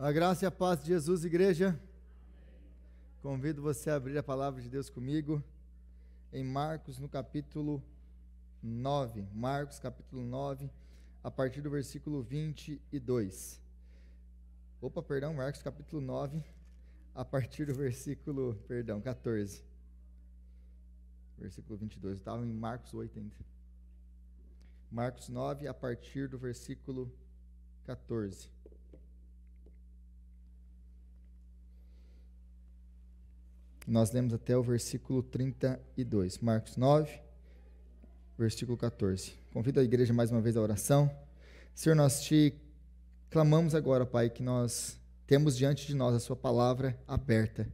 A graça e a paz de Jesus, igreja. Convido você a abrir a palavra de Deus comigo em Marcos, no capítulo 9. Marcos, capítulo 9, a partir do versículo 22. Marcos, capítulo 9, a partir do versículo, 14. Versículo 22, eu estava em Marcos 8 ainda. Marcos 9, a partir do versículo 14. Nós lemos até o versículo 32. Marcos 9, versículo 14. Convido a igreja mais uma vez à oração. Senhor, nós te clamamos agora, Pai, que nós temos diante de nós a sua palavra aberta.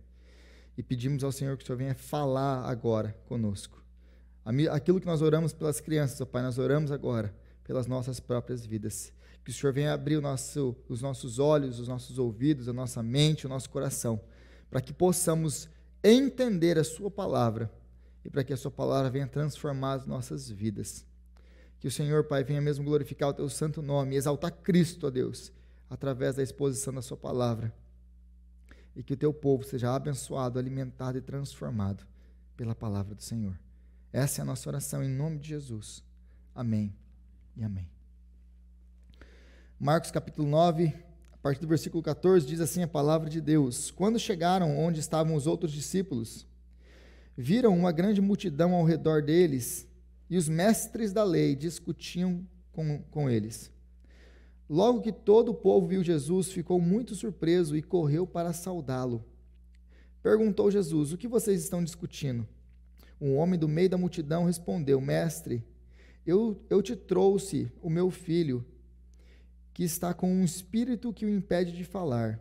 E pedimos ao Senhor que o Senhor venha falar agora conosco. Aquilo que nós oramos pelas crianças, ó Pai, nós oramos agora pelas nossas próprias vidas. Que o Senhor venha abrir os nossos olhos, os nossos ouvidos, a nossa mente, o nosso coração, para que possamos entender a sua palavra e para que a sua palavra venha transformar as nossas vidas. Que o Senhor, Pai, venha mesmo glorificar o teu santo nome e exaltar Cristo, ó Deus, através da exposição da sua palavra. E que o teu povo seja abençoado, alimentado e transformado pela palavra do Senhor. Essa é a nossa oração em nome de Jesus. Amém e amém. Marcos capítulo 9, a partir do versículo 14, diz assim a palavra de Deus: Quando chegaram onde estavam os outros discípulos, viram uma grande multidão ao redor deles, e os mestres da lei discutiam com eles. Logo que todo o povo viu Jesus, ficou muito surpreso e correu para saudá-lo. Perguntou Jesus: O que vocês estão discutindo? Um homem do meio da multidão respondeu: Mestre, eu te trouxe o meu filho, que está com um espírito que o impede de falar.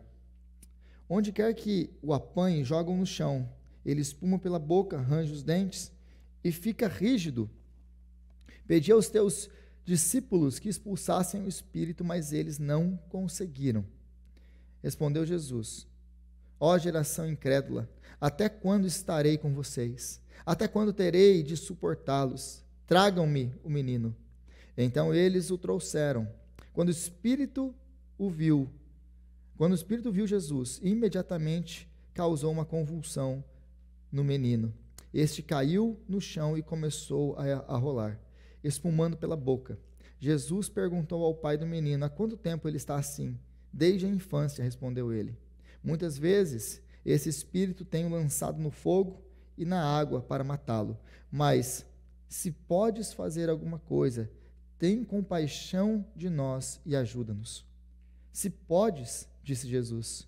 Onde quer que o apanhe, jogam no chão. Ele espuma pela boca, arranja os dentes e fica rígido. Pedi aos teus discípulos que expulsassem o espírito, mas eles não conseguiram. Respondeu Jesus: Ó geração incrédula, até quando estarei com vocês? Até quando terei de suportá-los? Tragam-me o menino. Então eles o trouxeram. Quando o Espírito viu Jesus, imediatamente causou uma convulsão no menino. Este caiu no chão e começou a rolar, espumando pela boca. Jesus perguntou ao pai do menino: Há quanto tempo ele está assim? Desde a infância, respondeu ele. Muitas vezes esse espírito tem o lançado no fogo e na água para matá-lo. Mas se podes fazer alguma coisa, tem compaixão de nós e ajuda-nos. Se podes, disse Jesus,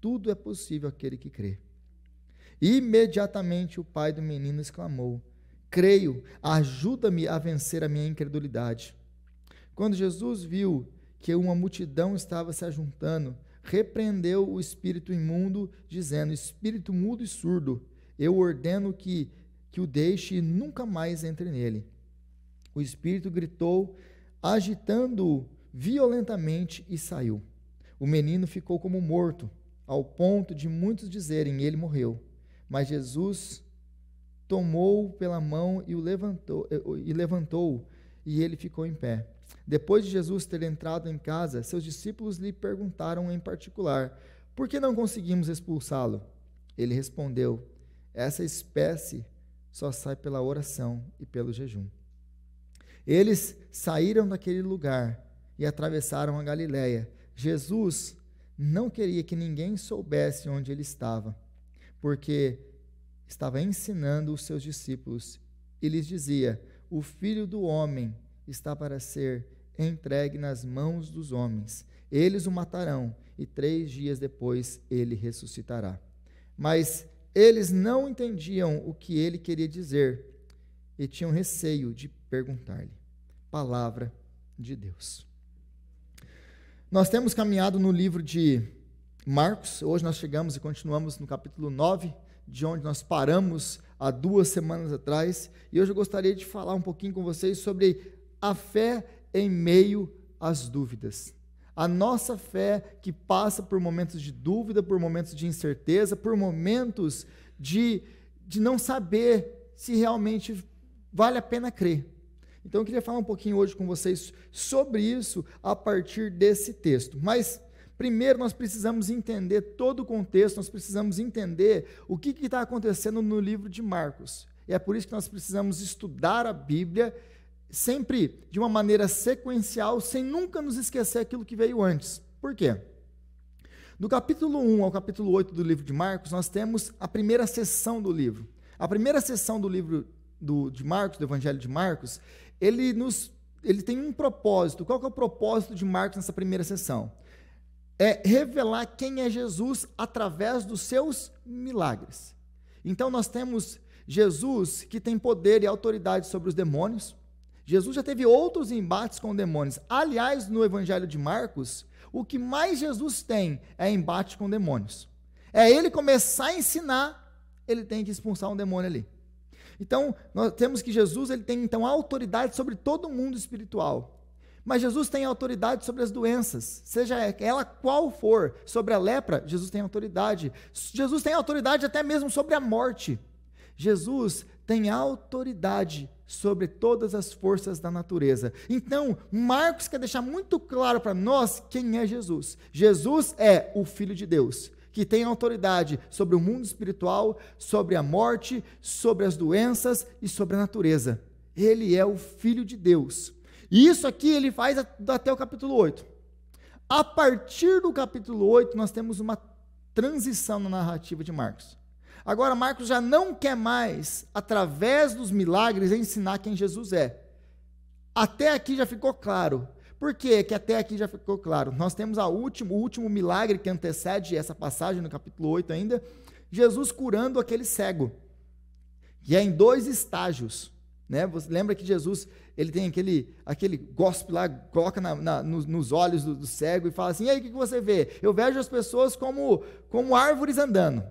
tudo é possível àquele que crê. Imediatamente o pai do menino exclamou: Creio, ajuda-me a vencer a minha incredulidade. Quando Jesus viu que uma multidão estava se ajuntando, repreendeu o espírito imundo, dizendo: Espírito mudo e surdo, eu ordeno que o deixe e nunca mais entre nele. O espírito gritou, agitando-o violentamente, e saiu. O menino ficou como morto, ao ponto de muitos dizerem: ele morreu. Mas Jesus tomou-o pela mão e o levantou, e ele ficou em pé. Depois de Jesus ter entrado em casa, seus discípulos lhe perguntaram em particular: por que não conseguimos expulsá-lo? Ele respondeu: essa espécie só sai pela oração e pelo jejum. Eles saíram daquele lugar e atravessaram a Galiléia. Jesus não queria que ninguém soubesse onde ele estava, porque estava ensinando os seus discípulos e lhes dizia: o Filho do Homem está para ser entregue nas mãos dos homens. Eles o matarão e 3 dias depois ele ressuscitará. Mas eles não entendiam o que ele queria dizer e tinham receio de perguntar-lhe. Palavra de Deus. Nós temos caminhado no livro de Marcos. Hoje nós chegamos e continuamos no capítulo 9, de onde nós paramos há 2 semanas atrás. E hoje eu gostaria de falar um pouquinho com vocês sobre a fé em meio às dúvidas. A nossa fé que passa por momentos de dúvida, por momentos de incerteza, por momentos de não saber se realmente vale a pena crer. Então eu queria falar um pouquinho hoje com vocês sobre isso a partir desse texto. Mas primeiro nós precisamos entender todo o contexto, nós precisamos entender o que está acontecendo no livro de Marcos. E é por isso que nós precisamos estudar a Bíblia sempre de uma maneira sequencial, sem nunca nos esquecer aquilo que veio antes. Por quê? Do capítulo 1 ao capítulo 8 do livro de Marcos, nós temos a primeira sessão do livro. A primeira sessão do livro de Marcos, do Evangelho de Marcos, ele tem um propósito. Qual que é o propósito de Marcos nessa primeira sessão? É revelar quem é Jesus através dos seus milagres. Então nós temos Jesus que tem poder e autoridade sobre os demônios. Jesus já teve outros embates com demônios. Aliás, no Evangelho de Marcos, o que mais Jesus tem é embate com demônios. É ele começar a ensinar, ele tem que expulsar um demônio ali. Então, nós temos que Jesus ele tem então autoridade sobre todo o mundo espiritual. Mas Jesus tem autoridade sobre as doenças, seja ela qual for. Sobre a lepra, Jesus tem autoridade. Jesus tem autoridade até mesmo sobre a morte. Jesus tem autoridade sobre todas as forças da natureza. Então, Marcos quer deixar muito claro para nós quem é Jesus. Jesus é o Filho de Deus, que tem autoridade sobre o mundo espiritual, sobre a morte, sobre as doenças e sobre a natureza. Ele é o Filho de Deus. E isso aqui ele faz até o capítulo 8. A partir do capítulo 8, nós temos uma transição na narrativa de Marcos. Agora, Marcos já não quer mais, através dos milagres, ensinar quem Jesus é. Até aqui já ficou claro. Por que até aqui já ficou claro? Nós temos o último milagre que antecede essa passagem, no capítulo 8 ainda, Jesus curando aquele cego. E é em 2 estágios. Né? Você lembra que Jesus ele tem aquele gospe lá, coloca nos olhos do cego e fala assim, e aí o que você vê? Eu vejo as pessoas como árvores andando.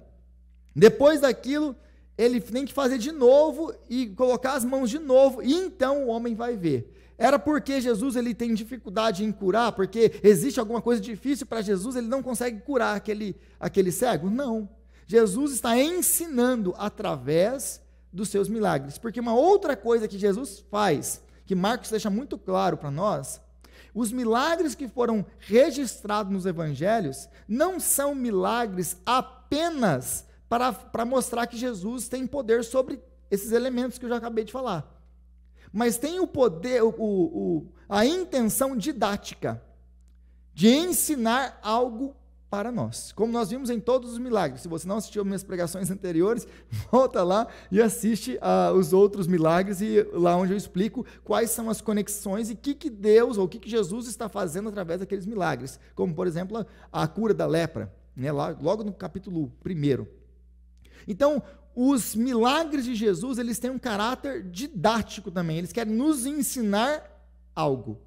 Depois daquilo, ele tem que fazer de novo e colocar as mãos de novo, e então o homem vai ver. Era porque Jesus ele tem dificuldade em curar, porque existe alguma coisa difícil para Jesus, ele não consegue curar aquele cego? Não. Jesus está ensinando através dos seus milagres. Porque uma outra coisa que Jesus faz, que Marcos deixa muito claro para nós, os milagres que foram registrados nos evangelhos não são milagres apenas para mostrar que Jesus tem poder sobre esses elementos que eu já acabei de falar. Mas tem o poder, a intenção didática de ensinar algo para nós, como nós vimos em todos os milagres. Se você não assistiu minhas pregações anteriores, volta lá e assiste os outros milagres, e lá onde eu explico quais são as conexões e o que Deus, ou o que Jesus está fazendo através daqueles milagres, como por exemplo a cura da lepra, né, logo no capítulo 1. Então, os milagres de Jesus, eles têm um caráter didático também, eles querem nos ensinar algo.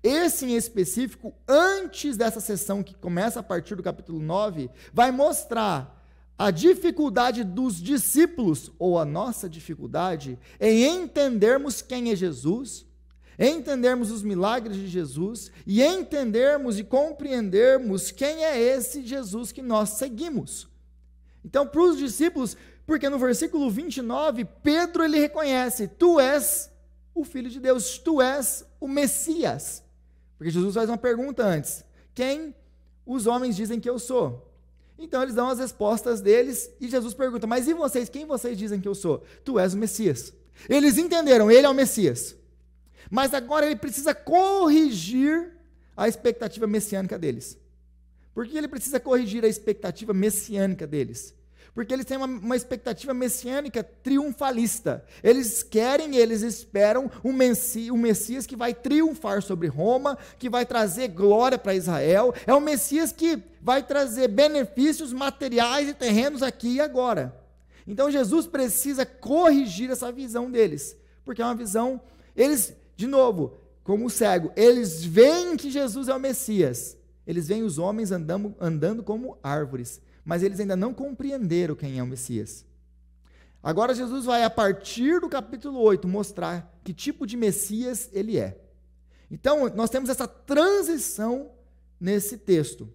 Esse em específico, antes dessa sessão que começa a partir do capítulo 9, vai mostrar a dificuldade dos discípulos, ou a nossa dificuldade, em entendermos quem é Jesus, entendermos os milagres de Jesus, e entendermos e compreendermos quem é esse Jesus que nós seguimos. Então, para os discípulos, porque no versículo 29, Pedro ele reconhece, tu és o Filho de Deus, tu és o Messias. Porque Jesus faz uma pergunta antes, quem os homens dizem que eu sou? Então eles dão as respostas deles, e Jesus pergunta, mas e vocês, quem vocês dizem que eu sou? Tu és o Messias. Eles entenderam, ele é o Messias. Mas agora ele precisa corrigir a expectativa messiânica deles. Por que ele precisa corrigir a expectativa messiânica deles? Porque eles têm uma expectativa messiânica triunfalista. Eles esperam um Messias que vai triunfar sobre Roma, que vai trazer glória para Israel. É um Messias que vai trazer benefícios materiais e terrenos aqui e agora. Então Jesus precisa corrigir essa visão deles, porque é uma visão, eles, de novo, como o cego, eles veem que Jesus é o Messias. Eles veem os homens andando como árvores, mas eles ainda não compreenderam quem é o Messias. Agora Jesus vai, a partir do capítulo 8, mostrar que tipo de Messias ele é. Então, nós temos essa transição nesse texto,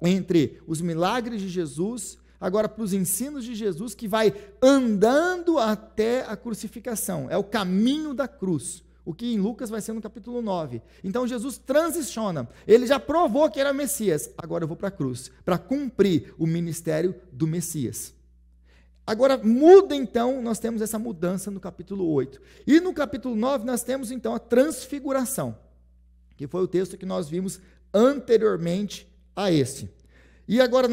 entre os milagres de Jesus, agora para os ensinos de Jesus, que vai andando até a crucificação. É o caminho da cruz. O que em Lucas vai ser no capítulo 9. Então Jesus transiciona. Ele já provou que era Messias. Agora eu vou para a cruz, para cumprir o ministério do Messias. Agora muda então, nós temos essa mudança no capítulo 8. E no capítulo 9 nós temos então a transfiguração, que foi o texto que nós vimos anteriormente a esse. E agora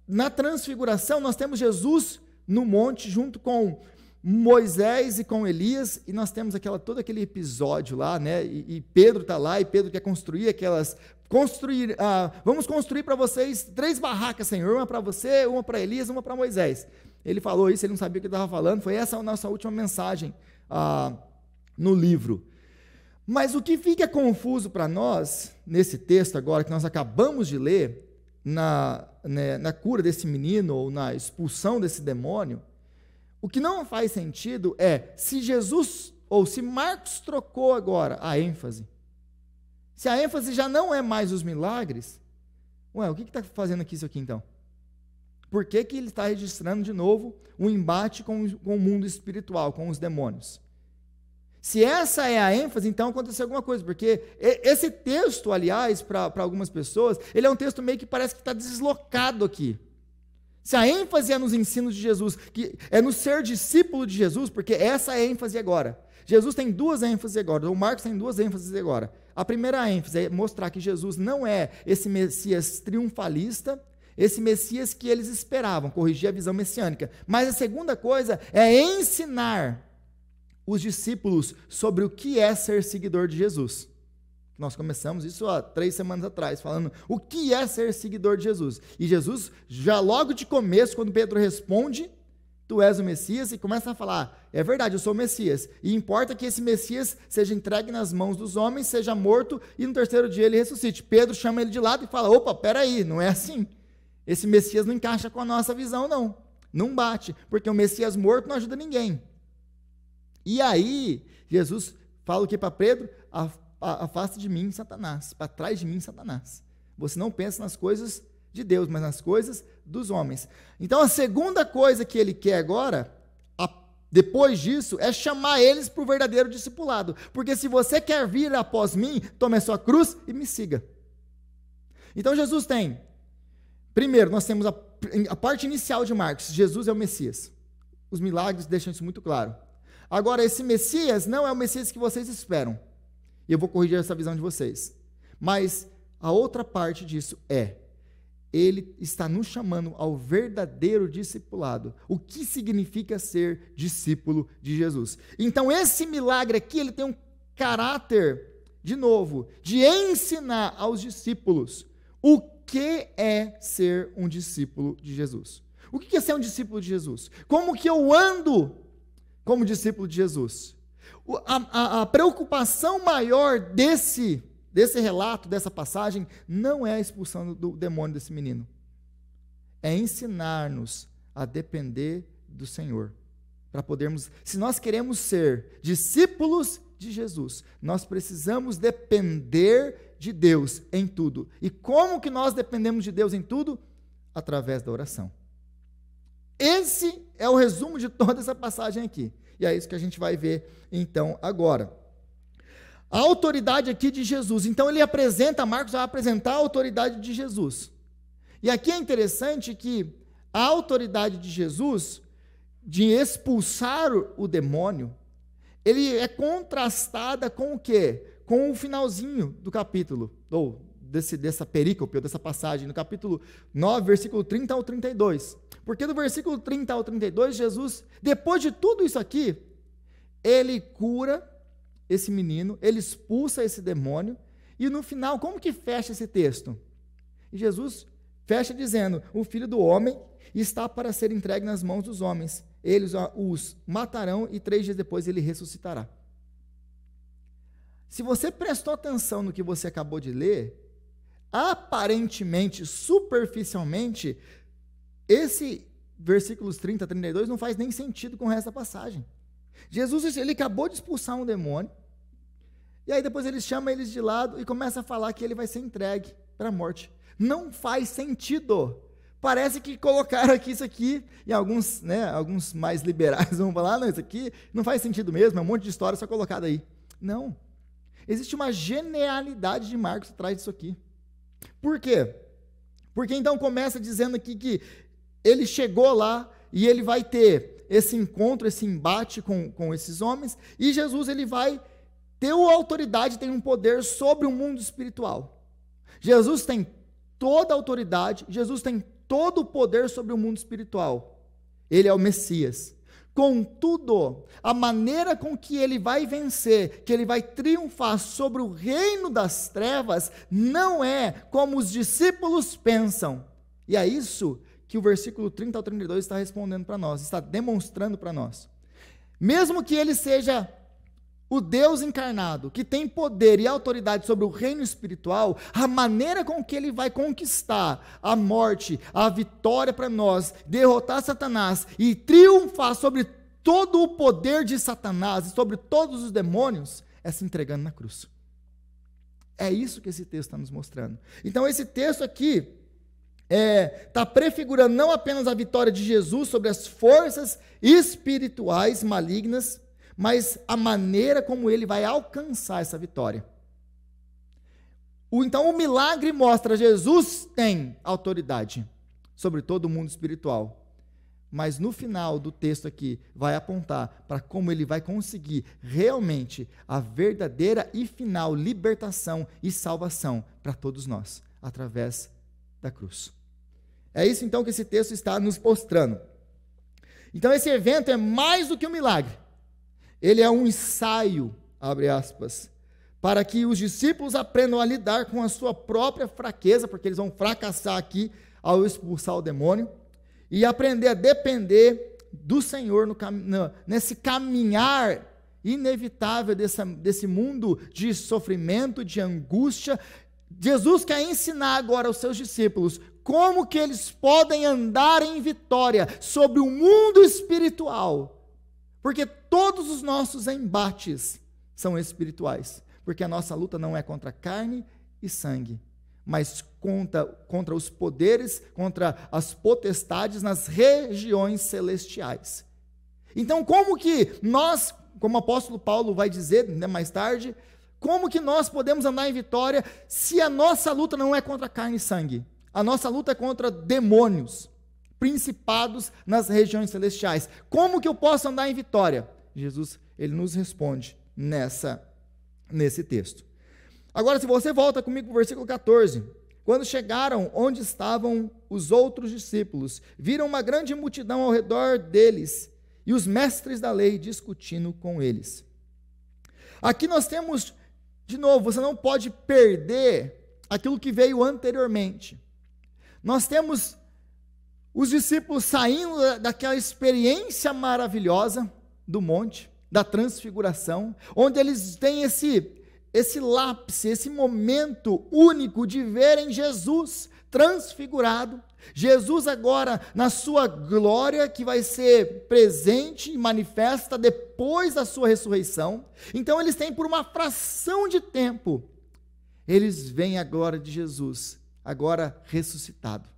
na transfiguração nós temos Jesus no monte junto com Moisés e com Elias, e nós temos todo aquele episódio lá, né? E Pedro está lá, e Pedro quer construir vamos construir para vocês 3 barracas, Senhor, uma para você, uma para Elias, uma para Moisés. Ele falou isso, ele não sabia o que ele estava falando, foi essa a nossa última mensagem no livro. Mas o que fica confuso para nós, nesse texto agora, que nós acabamos de ler, na cura desse menino, ou na expulsão desse demônio, o que não faz sentido é se Jesus, ou se Marcos trocou agora a ênfase, se a ênfase já não é mais os milagres, o que está fazendo aqui isso aqui então? Por que ele está registrando de novo um embate com o mundo espiritual, com os demônios? Se essa é a ênfase, então aconteceu alguma coisa, porque esse texto, aliás, para algumas pessoas, ele é um texto meio que parece que está deslocado aqui. Se a ênfase é nos ensinos de Jesus, que é no ser discípulo de Jesus, porque essa é a ênfase agora. Jesus tem 2 ênfases agora, o Marcos tem 2 ênfases agora. A primeira ênfase é mostrar que Jesus não é esse Messias triunfalista, esse Messias que eles esperavam, corrigir a visão messiânica. Mas a segunda coisa é ensinar os discípulos sobre o que é ser seguidor de Jesus. Nós começamos isso há 3 semanas atrás, falando o que é ser seguidor de Jesus. E Jesus, já logo de começo, quando Pedro responde, tu és o Messias, e começa a falar, é verdade, eu sou o Messias, e importa que esse Messias seja entregue nas mãos dos homens, seja morto, e no 3º dia ele ressuscite. Pedro chama ele de lado e fala, opa, peraí, não é assim. Esse Messias não encaixa com a nossa visão, não. Não bate, porque o Messias morto não ajuda ninguém. E aí, Jesus fala o que para Pedro? Afasta de mim, Satanás, para trás de mim, Satanás. Você não pensa nas coisas de Deus, mas nas coisas dos homens. Então, a segunda coisa que ele quer agora, depois disso, é chamar eles para o verdadeiro discipulado. Porque se você quer vir após mim, tome a sua cruz e me siga. Então, Jesus tem, primeiro, nós temos a parte inicial de Marcos, Jesus é o Messias. Os milagres deixam isso muito claro. Agora, esse Messias não é o Messias que vocês esperam. E eu vou corrigir essa visão de vocês. Mas a outra parte disso ele está nos chamando ao verdadeiro discipulado. O que significa ser discípulo de Jesus? Então, esse milagre aqui, ele tem um caráter, de novo, de ensinar aos discípulos o que é ser um discípulo de Jesus. O que é ser um discípulo de Jesus? Como que eu ando como discípulo de Jesus? A preocupação maior desse relato, dessa passagem, não é a expulsão do demônio desse menino. É ensinar-nos a depender do Senhor. Para podermos, se nós queremos ser discípulos de Jesus, nós precisamos depender de Deus em tudo. E como que nós dependemos de Deus em tudo? Através da oração. Esse é o resumo de toda essa passagem aqui. E é isso que a gente vai ver, então, agora. A autoridade aqui de Jesus. Então, Marcos vai apresentar a autoridade de Jesus. E aqui é interessante que a autoridade de Jesus, de expulsar o demônio, ele é contrastada com o quê? Com o finalzinho do capítulo, ou dessa perícope, ou dessa passagem, no capítulo 9, versículo 30 ao 32. Porque do versículo 30 ao 32, Jesus, depois de tudo isso aqui, ele cura esse menino, ele expulsa esse demônio, e no final, como que fecha esse texto? E Jesus fecha dizendo, o Filho do Homem está para ser entregue nas mãos dos homens, eles os matarão e 3 dias depois ele ressuscitará. Se você prestou atenção no que você acabou de ler, aparentemente, superficialmente, esse versículos 30 a 32 não faz nem sentido com o resto da passagem. Jesus, ele acabou de expulsar um demônio, e aí depois ele chama eles de lado e começa a falar que ele vai ser entregue para a morte. Não faz sentido. Parece que colocaram aqui isso aqui, e alguns mais liberais vão falar, não, isso aqui não faz sentido mesmo, é um monte de história só colocada aí. Não. Existe uma genialidade de Marcos atrás disso aqui. Por quê? Porque então começa dizendo aqui que ele chegou lá e ele vai ter esse encontro, esse embate com esses homens, e Jesus ele vai ter uma autoridade, tem um poder sobre o mundo espiritual. Jesus tem toda a autoridade, Jesus tem todo o poder sobre o mundo espiritual. Ele é o Messias. Contudo, a maneira com que ele vai vencer, que ele vai triunfar sobre o reino das trevas, não é como os discípulos pensam. E é isso que o versículo 30 ao 32 está respondendo para nós, está demonstrando para nós. Mesmo que ele seja o Deus encarnado, que tem poder e autoridade sobre o reino espiritual, a maneira com que ele vai conquistar a morte, a vitória para nós, derrotar Satanás e triunfar sobre todo o poder de Satanás e sobre todos os demônios, é se entregando na cruz. É isso que esse texto está nos mostrando. Então esse texto aqui está prefigurando não apenas a vitória de Jesus sobre as forças espirituais malignas, mas a maneira como ele vai alcançar essa vitória. Então o milagre mostra: Jesus tem autoridade sobre todo o mundo espiritual. Mas no final do texto aqui, vai apontar para como ele vai conseguir realmente a verdadeira e final libertação e salvação para todos nós, através da cruz. É isso então que esse texto está nos mostrando. Então esse evento é mais do que um milagre. Ele é um ensaio, abre aspas, para que os discípulos aprendam a lidar com a sua própria fraqueza, porque eles vão fracassar aqui ao expulsar o demônio, e aprender a depender do Senhor nesse caminhar inevitável desse mundo de sofrimento, de angústia. Jesus quer ensinar agora aos seus discípulos como que eles podem andar em vitória sobre o mundo espiritual, porque todos os nossos embates são espirituais, porque a nossa luta não é contra carne e sangue, mas contra os poderes, contra as potestades nas regiões celestiais. Então, como que nós, como o apóstolo Paulo vai dizer mais tarde, como que nós podemos andar em vitória se a nossa luta não é contra carne e sangue? A nossa luta é contra demônios, principados nas regiões celestiais. Como que eu posso andar em vitória? Jesus, ele nos responde nesse texto. Agora, se você volta comigo para o versículo 14, quando chegaram onde estavam os outros discípulos, viram uma grande multidão ao redor deles e os mestres da lei discutindo com eles. Aqui nós temos, de novo, você não pode perder aquilo que veio anteriormente. Nós temos os discípulos saindo daquela experiência maravilhosa do monte, da transfiguração, onde eles têm esse lápis, esse momento único de verem Jesus transfigurado, Jesus agora na sua glória, que vai ser presente e manifesta depois da sua ressurreição. Então eles têm, por uma fração de tempo, eles veem a glória de Jesus, agora ressuscitado.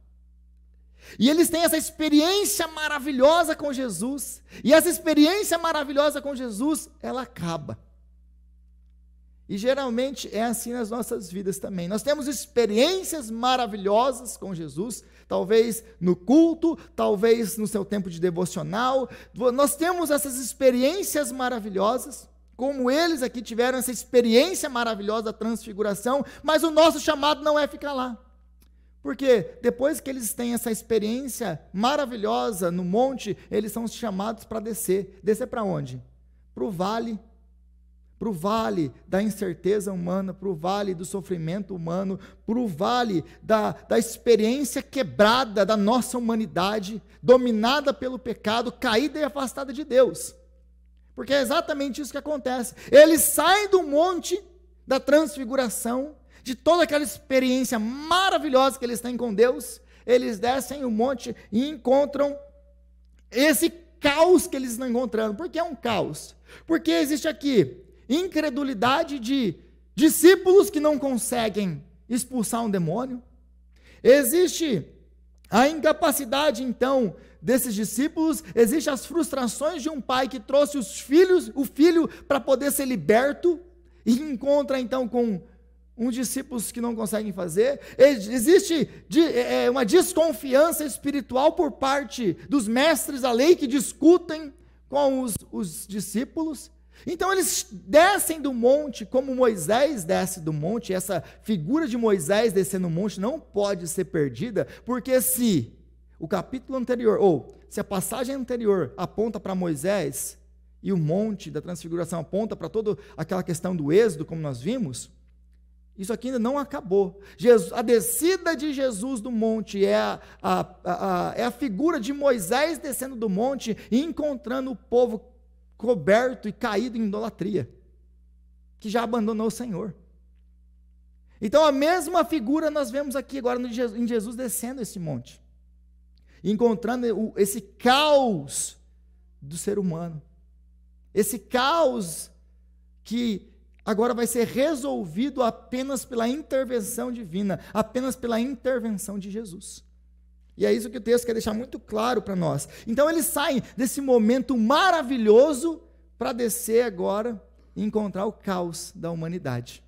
E eles têm essa experiência maravilhosa com Jesus, e essa experiência maravilhosa com Jesus, ela acaba. E geralmente é assim nas nossas vidas também. Nós temos experiências maravilhosas com Jesus, talvez no culto, talvez no seu tempo de devocional. Nós temos essas experiências maravilhosas, como eles aqui tiveram essa experiência maravilhosa da transfiguração, mas o nosso chamado não é ficar lá. Porque depois que eles têm essa experiência maravilhosa no monte, eles são chamados para descer. Descer para onde? Para o vale da incerteza humana, para o vale do sofrimento humano, para o vale da experiência quebrada da nossa humanidade, dominada pelo pecado, caída e afastada de Deus. Porque é exatamente isso que acontece. Eles saem do monte da transfiguração, de toda aquela experiência maravilhosa que eles têm com Deus, eles descem o monte e encontram esse caos que eles estão encontrando. Por que é um caos? Porque existe aqui incredulidade de discípulos que não conseguem expulsar um demônio. Existe a incapacidade, então, desses discípulos. Existem as frustrações de um pai que trouxe o filho para poder ser liberto e encontra então com uns discípulos que não conseguem fazer. Existe uma desconfiança espiritual por parte dos mestres da lei que discutem com os discípulos. Então eles descem do monte como Moisés desce do monte. Essa figura de Moisés descendo do monte não pode ser perdida, porque se o capítulo anterior, ou se a passagem anterior aponta para Moisés e o monte da transfiguração aponta para toda aquela questão do êxodo, como nós vimos, isso aqui ainda não acabou. A descida de Jesus do monte é a figura de Moisés descendo do monte e encontrando o povo coberto e caído em idolatria, que já abandonou o Senhor. Então a mesma figura nós vemos aqui agora em Jesus descendo esse monte, encontrando esse caos do ser humano, esse caos que agora vai ser resolvido apenas pela intervenção divina, apenas pela intervenção de Jesus. E é isso que o texto quer deixar muito claro para nós. Então eles saem desse momento maravilhoso para descer agora e encontrar o caos da humanidade.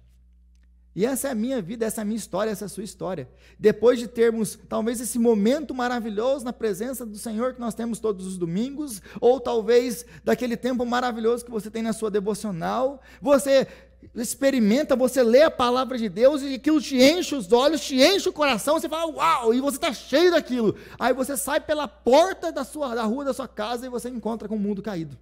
E essa é a minha vida, essa é a minha história, essa é a sua história. Depois de termos talvez esse momento maravilhoso na presença do Senhor que nós temos todos os domingos, ou talvez daquele tempo maravilhoso que você tem na sua devocional, você experimenta, você lê a palavra de Deus e aquilo te enche os olhos, te enche o coração, você fala, uau, e você está cheio daquilo. Aí você sai pela porta da rua da sua casa e você encontra com o mundo caído.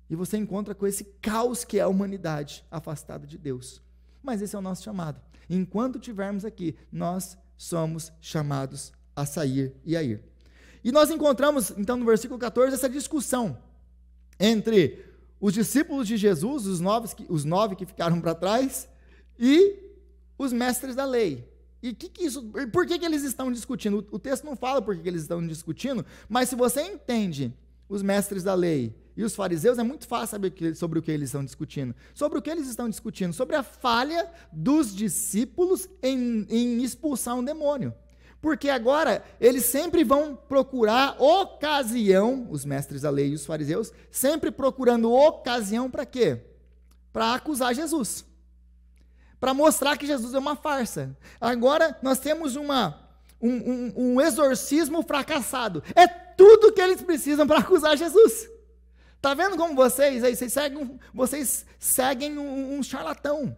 E você encontra com esse caos que é a humanidade afastada de Deus. Mas esse é o nosso chamado. Enquanto estivermos aqui, nós somos chamados a sair e a ir. E nós encontramos, então, no versículo 14, essa discussão entre os discípulos de Jesus, os nove que ficaram para trás, e os mestres da lei. E por que eles estão discutindo? O texto não fala por que eles estão discutindo, mas se você entende os mestres da lei e os fariseus, é muito fácil saber sobre o que eles estão discutindo. Sobre o que eles estão discutindo? Sobre a falha dos discípulos em expulsar um demônio. Porque agora eles sempre vão procurar ocasião, os mestres da lei e os fariseus, sempre procurando ocasião para quê? Para acusar Jesus. Para mostrar que Jesus é uma farsa. Agora nós temos um exorcismo fracassado. É tudo que eles precisam para acusar Jesus. Está vendo como vocês seguem um charlatão.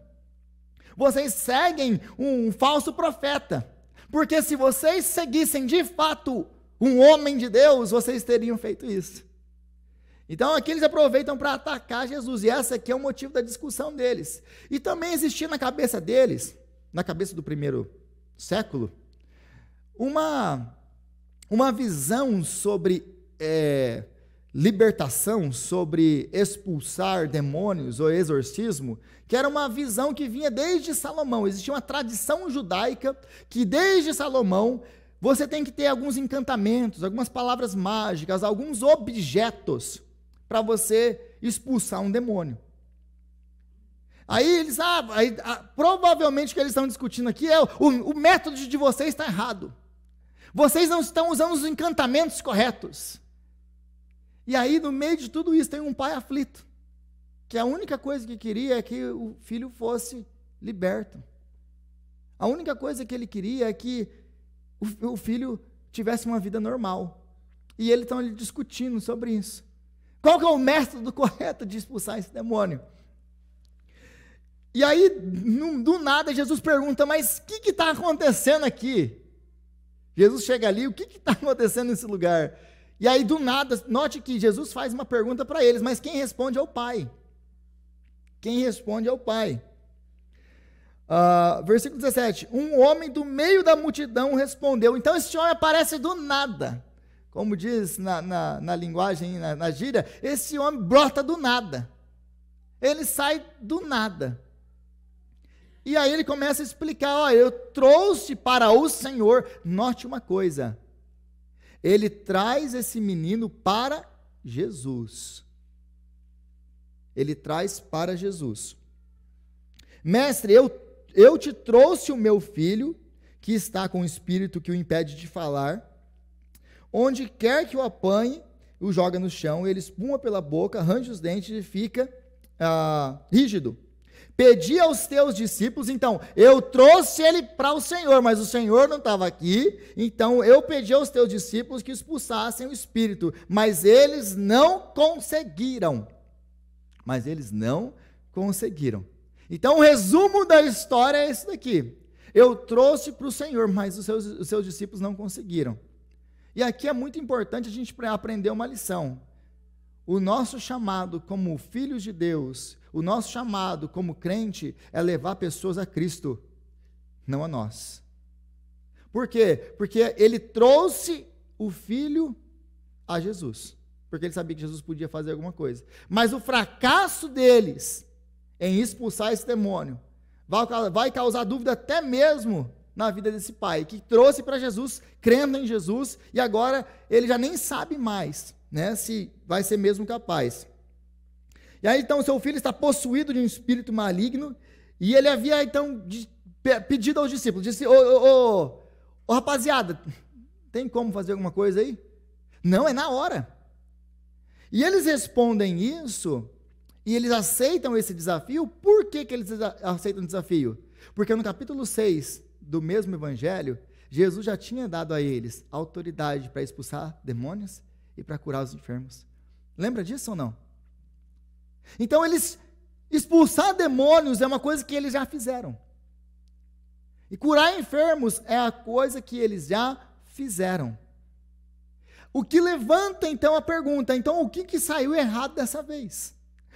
Vocês seguem um falso profeta. Porque se vocês seguissem de fato um homem de Deus, vocês teriam feito isso. Então aqui eles aproveitam para atacar Jesus, e esse aqui é o motivo da discussão deles. E também existia na cabeça deles, na cabeça do primeiro século, uma visão sobre libertação, sobre expulsar demônios ou exorcismo, que era uma visão que vinha desde Salomão. Existia uma tradição judaica que desde Salomão você tem que ter alguns encantamentos, algumas palavras mágicas, alguns objetos para você expulsar um demônio. Aí eles, provavelmente o que eles estão discutindo aqui é o método de vocês está errado. Vocês não estão usando os encantamentos corretos. E aí, no meio de tudo isso, tem um pai aflito, que a única coisa que queria é que o filho fosse liberto. A única coisa que ele queria é que o filho tivesse uma vida normal. E eles estão discutindo sobre isso. Qual que é o método correto de expulsar esse demônio? E aí, do nada, Jesus pergunta, mas o que está acontecendo aqui? Jesus chega ali, o que está acontecendo nesse lugar? E aí, do nada, note que Jesus faz uma pergunta para eles, mas quem responde é o Pai. Quem responde é o Pai. Versículo 17. Um homem do meio da multidão respondeu. Então, esse homem aparece do nada. Como diz na linguagem, na gíria, esse homem brota do nada. Ele sai do nada. E aí ele começa a explicar, eu trouxe para o Senhor, note uma coisa, ele traz esse menino para Jesus. Ele traz para Jesus. Mestre, eu te trouxe o meu filho, que está com o espírito que o impede de falar. Onde quer que o apanhe, o joga no chão, ele espuma pela boca, arranja os dentes e fica rígido. Pedi aos teus discípulos, então, eu trouxe ele para o Senhor, mas o Senhor não estava aqui, então eu pedi aos teus discípulos que expulsassem o espírito, mas eles não conseguiram. Então, o resumo da história é esse daqui. Eu trouxe para o Senhor, mas os seus discípulos não conseguiram. E aqui é muito importante a gente aprender uma lição. O nosso chamado como filhos de Deus, o nosso chamado como crente é levar pessoas a Cristo, não a nós. Por quê? Porque ele trouxe o filho a Jesus, porque ele sabia que Jesus podia fazer alguma coisa. Mas o fracasso deles em expulsar esse demônio vai causar dúvida até mesmo na vida desse pai, que trouxe para Jesus, crendo em Jesus, e agora ele já nem sabe mais, né, se vai ser mesmo capaz. E aí então seu filho está possuído de um espírito maligno, e ele havia então pedido aos discípulos, disse, rapaziada, tem como fazer alguma coisa aí? Não, é na hora. E eles respondem isso, e eles aceitam esse desafio. Por que eles aceitam o desafio? Porque no capítulo 6 do mesmo evangelho, Jesus já tinha dado a eles autoridade para expulsar demônios e para curar os enfermos. Lembra disso ou não? Então, expulsar demônios é uma coisa que eles já fizeram. E curar enfermos é a coisa que eles já fizeram. O que levanta, então, a pergunta, então, o que saiu errado dessa vez?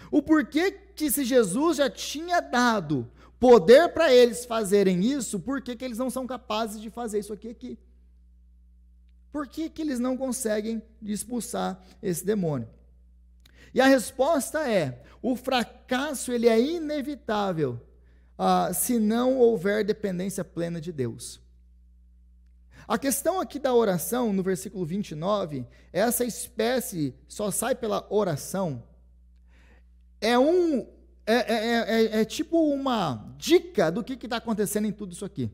O porquê que, se Jesus já tinha dado poder para eles fazerem isso, por que eles não são capazes de fazer isso aqui? Por que eles não conseguem expulsar esse demônio? E a resposta é, o fracasso ele é inevitável, se não houver dependência plena de Deus. A questão aqui da oração, no versículo 29, essa espécie só sai pela oração, é tipo uma dica do que está acontecendo em tudo isso aqui.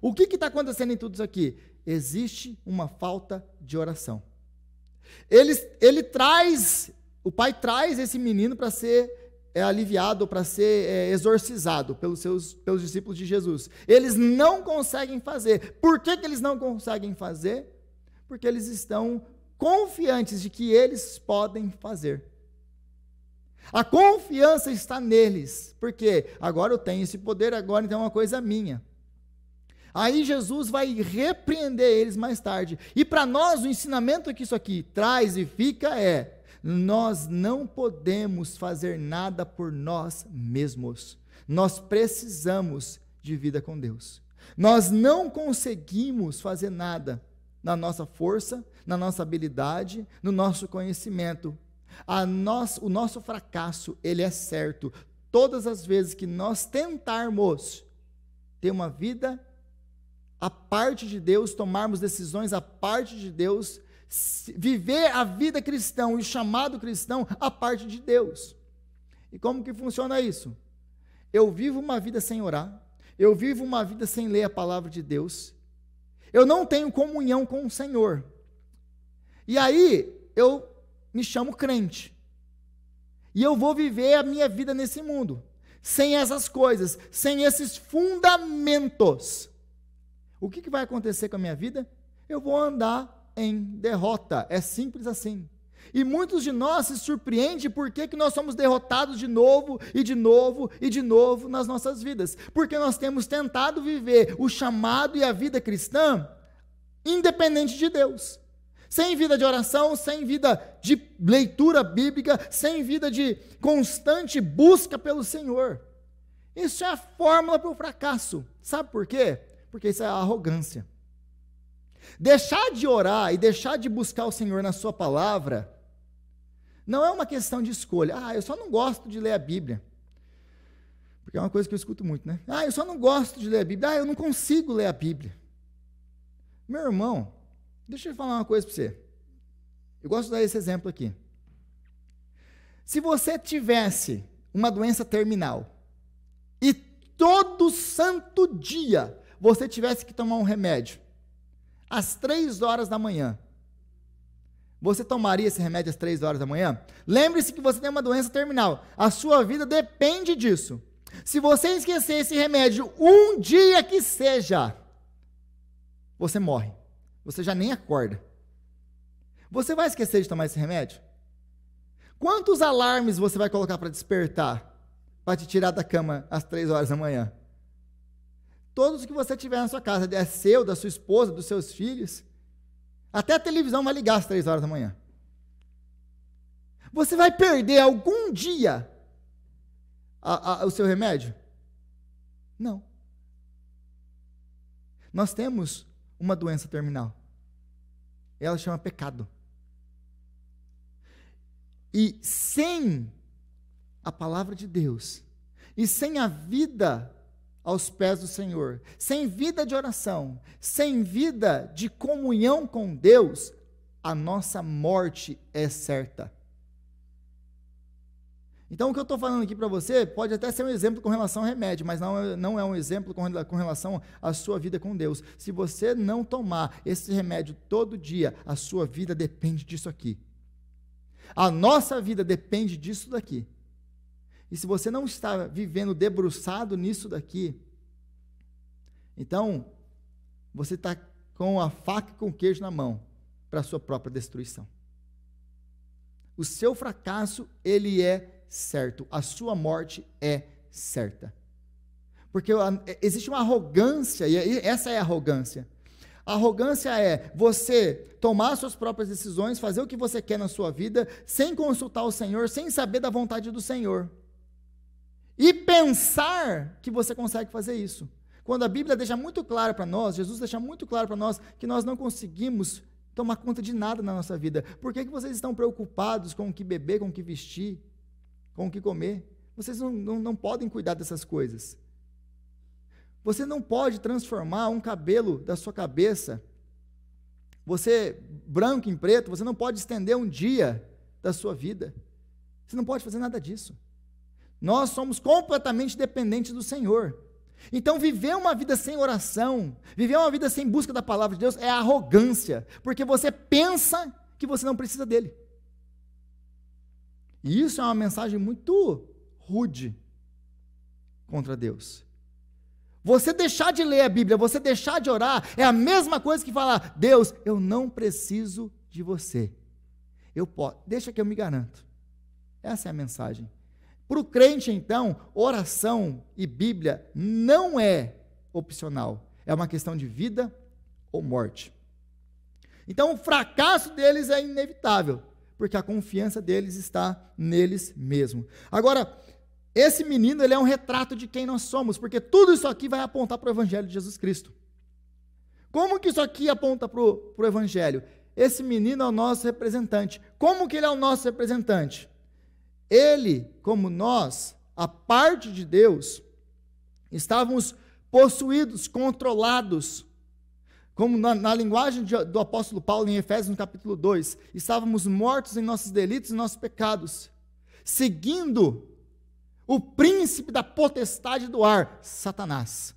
O que está acontecendo em tudo isso aqui? Existe uma falta de oração. O pai traz esse menino para ser aliviado, para ser exorcizado pelos discípulos de Jesus. Eles não conseguem fazer. Por que eles não conseguem fazer? Porque eles estão confiantes de que eles podem fazer. A confiança está neles, porque agora eu tenho esse poder, agora então é uma coisa minha. Aí Jesus vai repreender eles mais tarde. E para nós, o ensinamento que isso aqui traz e fica é: nós não podemos fazer nada por nós mesmos. Nós precisamos de vida com Deus. Nós não conseguimos fazer nada na nossa força, na nossa habilidade, no nosso conhecimento. O nosso fracasso, ele é certo. Todas as vezes que nós tentarmos ter uma vida a parte de Deus, tomarmos decisões a parte de Deus, viver a vida cristã e o chamado cristão a parte de Deus. E como que funciona isso? Eu vivo uma vida sem orar, eu vivo uma vida sem ler a palavra de Deus, eu não tenho comunhão com o Senhor, e aí eu me chamo crente, e eu vou viver a minha vida nesse mundo, sem essas coisas, sem esses fundamentos. O que vai acontecer com a minha vida? Eu vou andar em derrota, é simples assim. E muitos de nós se surpreendem por que nós somos derrotados de novo, e de novo, e de novo nas nossas vidas. Porque nós temos tentado viver o chamado e a vida cristã independente de Deus. Sem vida de oração, sem vida de leitura bíblica, sem vida de constante busca pelo Senhor. Isso é a fórmula para o fracasso. Sabe por quê? Porque isso é a arrogância. Deixar de orar e deixar de buscar o Senhor na sua palavra não é uma questão de escolha. Eu só não gosto de ler a Bíblia. Porque é uma coisa que eu escuto muito, né? Eu só não gosto de ler a Bíblia. Eu não consigo ler a Bíblia. Meu irmão, deixa eu falar uma coisa para você. Eu gosto de dar esse exemplo aqui. Se você tivesse uma doença terminal e todo santo dia você tivesse que tomar um remédio às 3 horas da manhã, você tomaria esse remédio às 3 horas da manhã? Lembre-se que você tem uma doença terminal. A sua vida depende disso. Se você esquecer esse remédio um dia que seja, você morre. Você já nem acorda. Você vai esquecer de tomar esse remédio? Quantos alarmes você vai colocar para despertar? Para te tirar da cama às 3 horas da manhã? Todos que você tiver na sua casa, é seu, da sua esposa, dos seus filhos. Até a televisão vai ligar às 3 horas da manhã. Você vai perder algum dia o seu remédio? Não. Nós temos uma doença terminal. Ela chama pecado. E sem a palavra de Deus, e sem a vida aos pés do Senhor, sem vida de oração, sem vida de comunhão com Deus, a nossa morte é certa. Então, o que eu estou falando aqui para você pode até ser um exemplo com relação ao remédio, mas não é um exemplo com relação à sua vida com Deus. Se você não tomar esse remédio todo dia, a sua vida depende disso aqui. A nossa vida depende disso daqui. E se você não está vivendo debruçado nisso daqui, então, você está com a faca e com o queijo na mão para a sua própria destruição. O seu fracasso, ele é certo. A sua morte é certa. Porque existe uma arrogância, e essa é a arrogância. A arrogância é você tomar suas próprias decisões, fazer o que você quer na sua vida, sem consultar o Senhor, sem saber da vontade do Senhor. E pensar que você consegue fazer isso. Quando a Bíblia deixa muito claro para nós, Jesus deixa muito claro para nós, que nós não conseguimos tomar conta de nada na nossa vida. Por que vocês estão preocupados com o que beber, com o que vestir, com o que comer? Vocês não podem cuidar dessas coisas. Você não pode transformar um cabelo da sua cabeça, você branco em preto, você não pode estender um dia da sua vida. Você não pode fazer nada disso. Nós somos completamente dependentes do Senhor. Então, viver uma vida sem oração, viver uma vida sem busca da palavra de Deus é arrogância, porque você pensa que você não precisa dele. E isso é uma mensagem muito rude contra Deus. Você deixar de ler a Bíblia, você deixar de orar, é a mesma coisa que falar: Deus, eu não preciso de você. Deixa que eu me garanto. Essa é a mensagem. Para o crente, então, oração e Bíblia não é opcional. É uma questão de vida ou morte. Então, o fracasso deles é inevitável, porque a confiança deles está neles mesmos. Agora, esse menino, ele é um retrato de quem nós somos, porque tudo isso aqui vai apontar para o Evangelho de Jesus Cristo. Como que isso aqui aponta para o Evangelho? Esse menino é o nosso representante. Como que ele é o nosso representante? Ele, como nós, a parte de Deus, estávamos possuídos, controlados, como na linguagem do apóstolo Paulo em Efésios, no capítulo 2, estávamos mortos em nossos delitos e nossos pecados, seguindo o príncipe da potestade do ar, Satanás,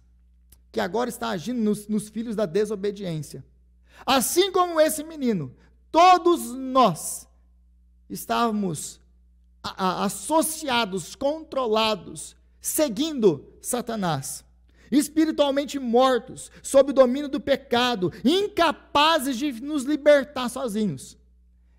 que agora está agindo nos filhos da desobediência. Assim como esse menino, todos nós estávamos associados, controlados, seguindo Satanás, espiritualmente mortos, sob o domínio do pecado, incapazes de nos libertar sozinhos.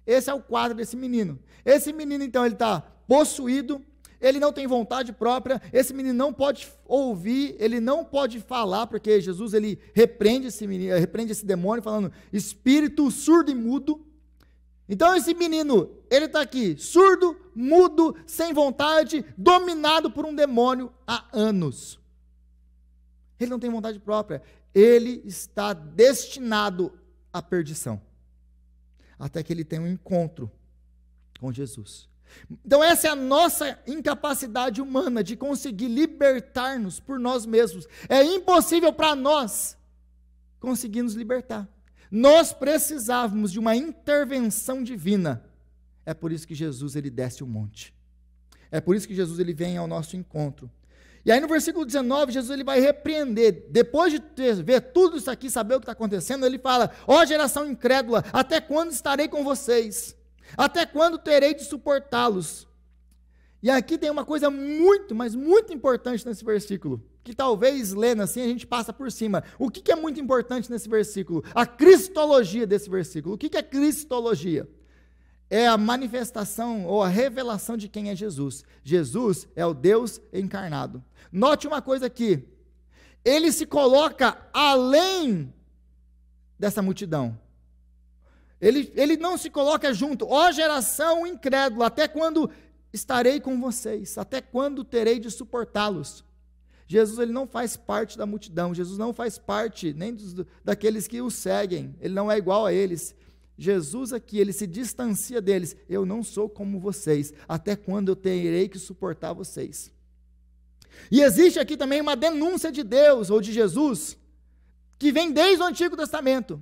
Esse é o quadro desse menino. Esse menino, então, ele está possuído, ele não tem vontade própria, esse menino não pode ouvir, ele não pode falar, porque Jesus, ele repreende esse demônio, falando, espírito surdo e mudo. Então esse menino, ele está aqui, surdo, mudo, sem vontade, dominado por um demônio há anos. Ele não tem vontade própria, ele está destinado à perdição, até que ele tenha um encontro com Jesus. Então essa é a nossa incapacidade humana de conseguir libertar-nos por nós mesmos. É impossível para nós conseguir nos libertar. Nós precisávamos de uma intervenção divina. É por isso que Jesus, ele desce o monte. É por isso que Jesus, ele vem ao nosso encontro. E aí no versículo 19, Jesus ele vai repreender, depois de ver tudo isso aqui, saber o que está acontecendo, ele fala: ó geração incrédula, até quando estarei com vocês? Até quando terei de suportá-los? E aqui tem uma coisa muito, mas muito importante nesse versículo, que talvez lendo assim a gente passa por cima. O que é muito importante nesse versículo? A cristologia desse versículo. O que é cristologia? É a manifestação ou a revelação de quem é Jesus. Jesus é o Deus encarnado. Note uma coisa aqui, ele se coloca além dessa multidão. Ele não se coloca junto. Ó geração incrédula, até quando estarei com vocês? Até quando terei de suportá-los? Jesus ele não faz parte da multidão. Jesus não faz parte nem daqueles que o seguem. Ele não é igual a eles. Jesus aqui, ele se distancia deles. Eu não sou como vocês. Até quando eu terei que suportar vocês? E existe aqui também uma denúncia de Deus ou de Jesus que vem desde o Antigo Testamento.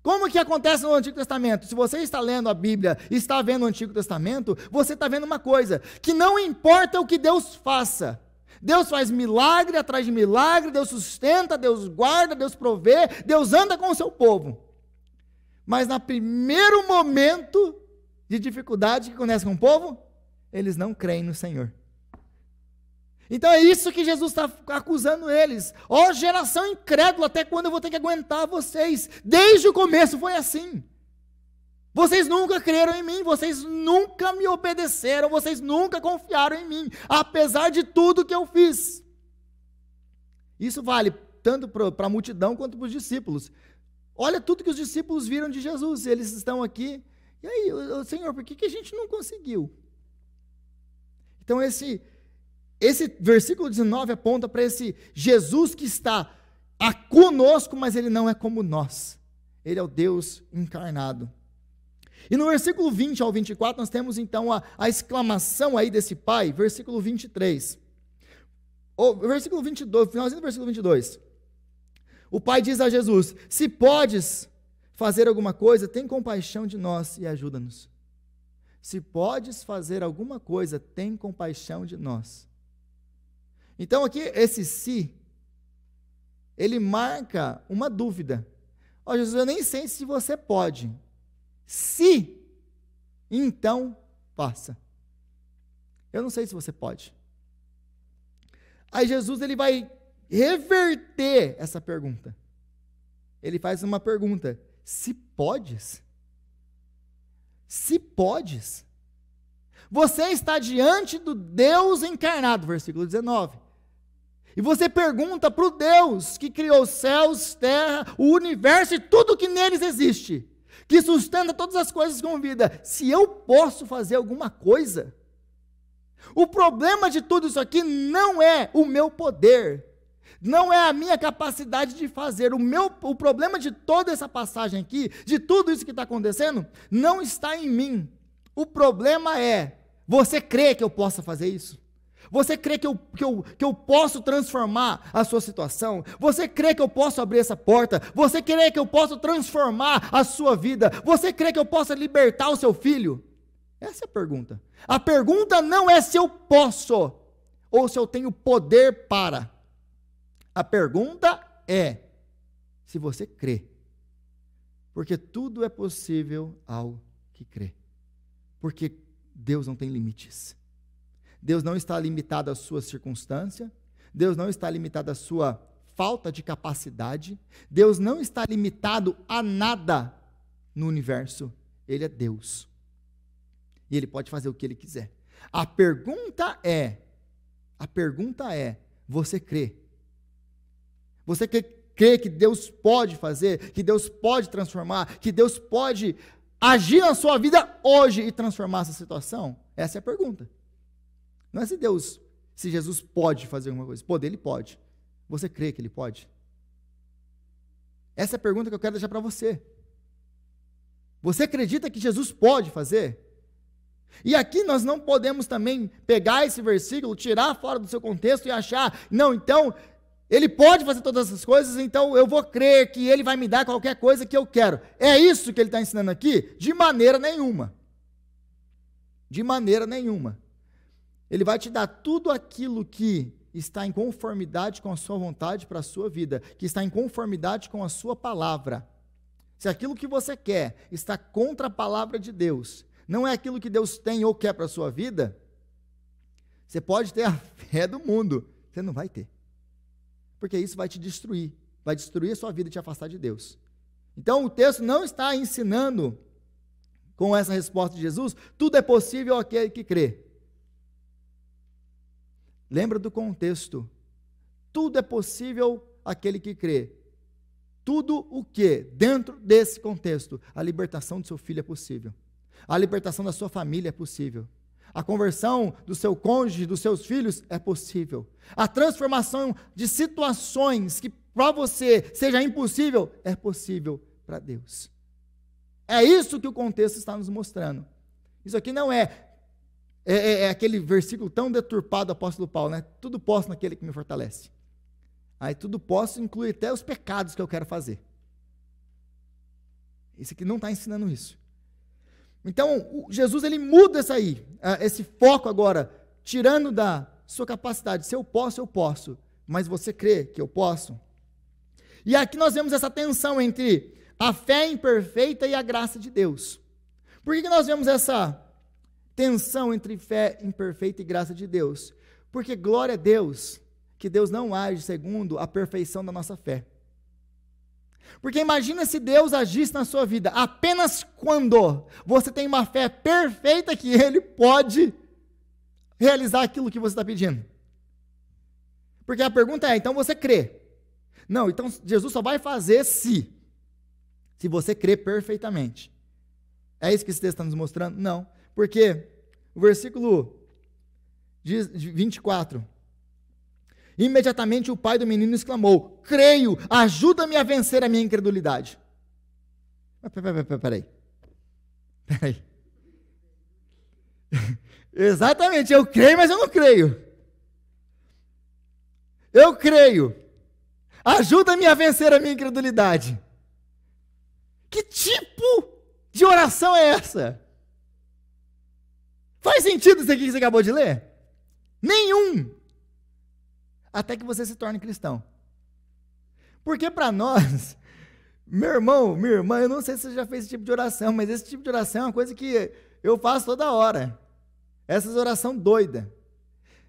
Como que acontece no Antigo Testamento? Se você está lendo a Bíblia e está vendo o Antigo Testamento, você está vendo uma coisa, que não importa o que Deus faça, Deus faz milagre atrás de milagre, Deus sustenta, Deus guarda, Deus provê, Deus anda com o seu povo. Mas no primeiro momento de dificuldade que acontece com o povo, eles não creem no Senhor. Então é isso que Jesus está acusando eles. Ó geração incrédula, até quando eu vou ter que aguentar vocês? Desde o começo foi assim. Vocês nunca creram em mim, vocês nunca me obedeceram, vocês nunca confiaram em mim, apesar de tudo que eu fiz. Isso vale tanto para a multidão quanto para os discípulos. Olha tudo que os discípulos viram de Jesus, eles estão aqui. E aí, Senhor, por que a gente não conseguiu? Então esse versículo 19 aponta para esse Jesus que está conosco, mas ele não é como nós. Ele é o Deus encarnado. E no versículo 20 ao 24, nós temos então a exclamação aí desse pai, versículo 23. Versículo 22, finalzinho do versículo 22. O pai diz a Jesus: se podes fazer alguma coisa, tem compaixão de nós e ajuda-nos. Se podes fazer alguma coisa, tem compaixão de nós. Então aqui, esse se, ele marca uma dúvida. Ó Jesus, eu nem sei se você pode. Se, então, faça. Eu não sei se você pode. Aí Jesus, ele vai reverter essa pergunta. Ele faz uma pergunta: se podes? Se podes? Você está diante do Deus encarnado, versículo 19. E você pergunta para o Deus que criou céus, terra, o universo e tudo que neles existe, que sustenta todas as coisas com vida, se eu posso fazer alguma coisa? O problema de tudo isso aqui não é o meu poder, não é a minha capacidade de fazer. O problema de toda essa passagem aqui, de tudo isso que está acontecendo, não está em mim. O problema é, você crê que eu possa fazer isso? Você crê que eu posso transformar a sua situação? Você crê que eu posso abrir essa porta? Você crê que eu posso transformar a sua vida? Você crê que eu possa libertar o seu filho? Essa é a pergunta. A pergunta não é se eu posso ou se eu tenho poder para. A pergunta é se você crê. Porque tudo é possível ao que crê. Porque Deus não tem limites. Deus não está limitado à sua circunstância, Deus não está limitado à sua falta de capacidade, Deus não está limitado a nada no universo, Ele é Deus. E Ele pode fazer o que Ele quiser. A pergunta é, você crê? Você crê que Deus pode fazer, que Deus pode transformar, que Deus pode agir na sua vida hoje e transformar essa situação? Essa é a pergunta. Não é se Jesus pode fazer alguma coisa. Poder, Ele pode. Você crê que Ele pode? Essa é a pergunta que eu quero deixar para você. Você acredita que Jesus pode fazer? E aqui nós não podemos também pegar esse versículo, tirar fora do seu contexto e achar, não, então, Ele pode fazer todas essas coisas, então eu vou crer que Ele vai me dar qualquer coisa que eu quero. É isso que Ele está ensinando aqui? De maneira nenhuma. De maneira nenhuma. Ele vai te dar tudo aquilo que está em conformidade com a sua vontade para a sua vida, que está em conformidade com a sua palavra, se aquilo que você quer está contra a palavra de Deus, não é aquilo que Deus tem ou quer para a sua vida, você pode ter a fé do mundo, você não vai ter. Porque isso vai te destruir, vai destruir a sua vida e te afastar de Deus. Então o texto não está ensinando, com essa resposta de Jesus, tudo é possível àquele que crê. Lembra do contexto. Tudo é possível àquele que crê. Tudo o que? Dentro desse contexto, a libertação do seu filho é possível. A libertação da sua família é possível. A conversão do seu cônjuge, dos seus filhos, é possível. A transformação de situações que para você seja impossível, é possível para Deus. É isso que o contexto está nos mostrando. Isso aqui não é aquele versículo tão deturpado do apóstolo Paulo, né? Tudo posso naquele que me fortalece. Aí tudo posso inclui até os pecados que eu quero fazer. Esse aqui não está ensinando isso. Então, Jesus ele muda esse foco agora, tirando da sua capacidade. Se eu posso, mas você crê que eu posso? E aqui nós vemos essa tensão entre a fé imperfeita e a graça de Deus. Por que nós vemos essa tensão entre fé imperfeita e graça de Deus? Porque glória a Deus, que Deus não age segundo a perfeição da nossa fé. Porque imagina se Deus agisse na sua vida apenas quando você tem uma fé perfeita que Ele pode realizar aquilo que você está pedindo. Porque a pergunta é, então você crê? Não, então Jesus só vai fazer se você crê perfeitamente. É isso que esse texto está nos mostrando? Não, porque o versículo 24... Imediatamente o pai do menino exclamou: creio, ajuda-me a vencer a minha incredulidade. Peraí. Exatamente, eu creio, mas eu não creio. Eu creio. Ajuda-me a vencer a minha incredulidade. Que tipo de oração é essa? Faz sentido isso aqui que você acabou de ler? Nenhum. Até que você se torne cristão. Porque para nós, meu irmão, minha irmã, eu não sei se você já fez esse tipo de oração, mas esse tipo de oração é uma coisa que eu faço toda hora. Essas orações doidas.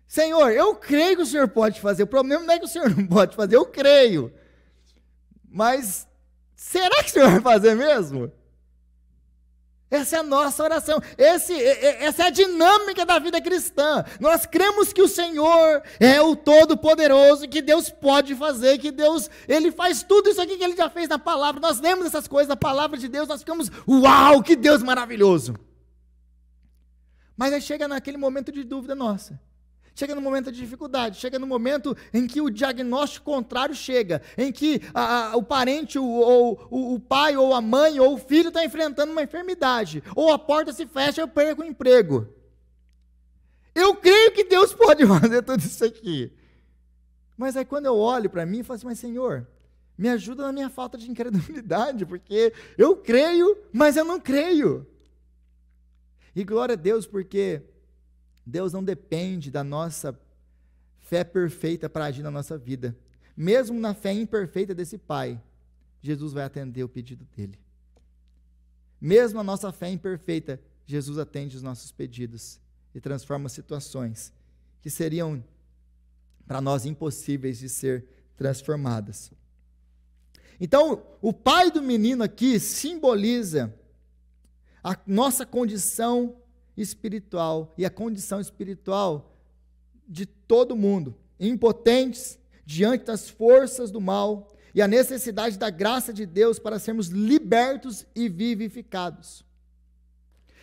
Senhor, eu creio que o Senhor pode fazer, o problema não é que o Senhor não pode fazer, eu creio. Mas, será que o Senhor vai fazer mesmo? Essa é a nossa oração, essa é a dinâmica da vida cristã. Nós cremos que o Senhor é o Todo-Poderoso, que Deus pode fazer, que Deus, Ele faz tudo isso aqui que Ele já fez na palavra. Nós lemos essas coisas na palavra de Deus, nós ficamos, uau, que Deus maravilhoso. Mas aí chega naquele momento de dúvida nossa. Chega no momento de dificuldade, chega no momento em que o diagnóstico contrário chega, em que o parente, ou o pai, ou a mãe, ou o filho está enfrentando uma enfermidade, ou a porta se fecha e eu perco o emprego. Eu creio que Deus pode fazer tudo isso aqui. Mas aí quando eu olho para mim, eu falo assim, mas Senhor, me ajuda na minha falta de incredulidade, porque eu creio, mas eu não creio. E glória a Deus, porque Deus não depende da nossa fé perfeita para agir na nossa vida. Mesmo na fé imperfeita desse pai, Jesus vai atender o pedido dele. Mesmo a nossa fé imperfeita, Jesus atende os nossos pedidos e transforma situações que seriam para nós impossíveis de ser transformadas. Então, o pai do menino aqui simboliza a nossa condição espiritual e a condição espiritual de todo mundo, impotentes diante das forças do mal e a necessidade da graça de Deus para sermos libertos e vivificados.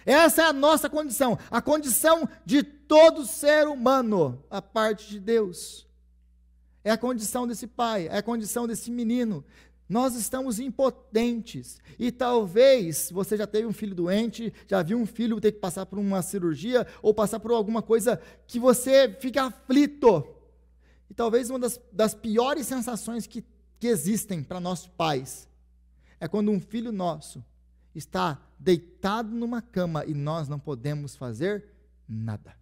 Essa é a nossa condição, a condição de todo ser humano, a parte de Deus. É a condição desse pai, é a condição desse menino. Nós estamos impotentes, e talvez você já teve um filho doente, já viu um filho ter que passar por uma cirurgia, ou passar por alguma coisa que você fica aflito, e talvez uma das piores sensações que existem para nós pais, é quando um filho nosso está deitado numa cama, e nós não podemos fazer nada,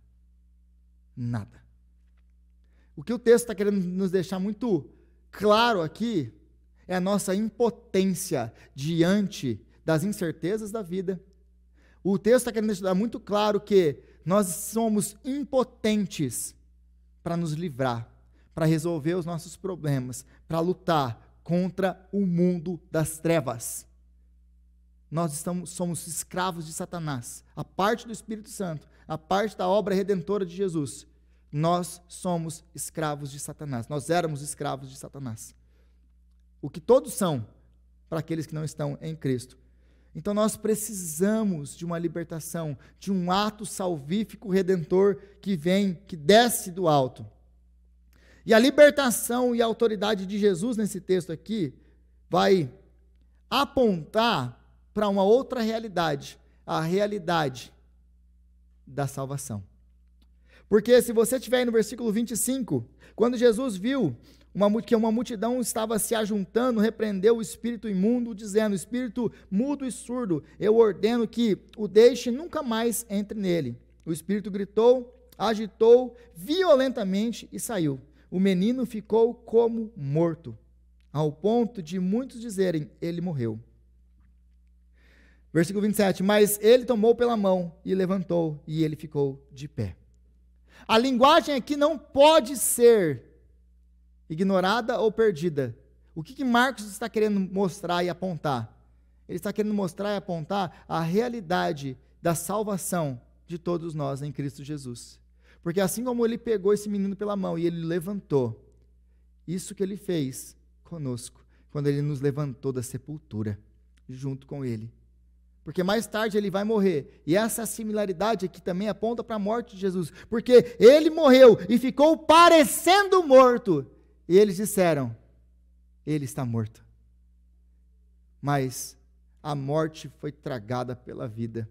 O que o texto está querendo nos deixar muito claro aqui é a nossa impotência diante das incertezas da vida. O texto está querendo deixar muito claro que nós somos impotentes para nos livrar, para resolver os nossos problemas, para lutar contra o mundo das trevas. Nós somos escravos de Satanás. A parte do Espírito Santo, a parte da obra redentora de Jesus, nós somos escravos de Satanás. Nós éramos escravos de Satanás. O que todos são para aqueles que não estão em Cristo. Então nós precisamos de uma libertação, de um ato salvífico redentor que vem, que desce do alto. E a libertação e a autoridade de Jesus nesse texto aqui vai apontar para uma outra realidade, a realidade da salvação. Porque se você estiver aí no versículo 25, quando Jesus viu que uma multidão estava se ajuntando, repreendeu o espírito imundo, dizendo: espírito mudo e surdo, eu ordeno que o deixe e nunca mais entre nele. O espírito gritou, agitou violentamente e saiu. O menino ficou como morto, ao ponto de muitos dizerem: ele morreu. Versículo 27, mas ele tomou pela mão e levantou, e ele ficou de pé. A linguagem aqui não pode ser ignorada ou perdida. O que Marcos está querendo mostrar e apontar? Ele está querendo mostrar e apontar a realidade da salvação de todos nós em Cristo Jesus. Porque assim como ele pegou esse menino pela mão e ele levantou, isso que ele fez conosco, quando ele nos levantou da sepultura, junto com ele. Porque mais tarde ele vai morrer. E essa similaridade aqui também aponta para a morte de Jesus. Porque ele morreu e ficou parecendo morto. E eles disseram: ele está morto. Mas a morte foi tragada pela vida.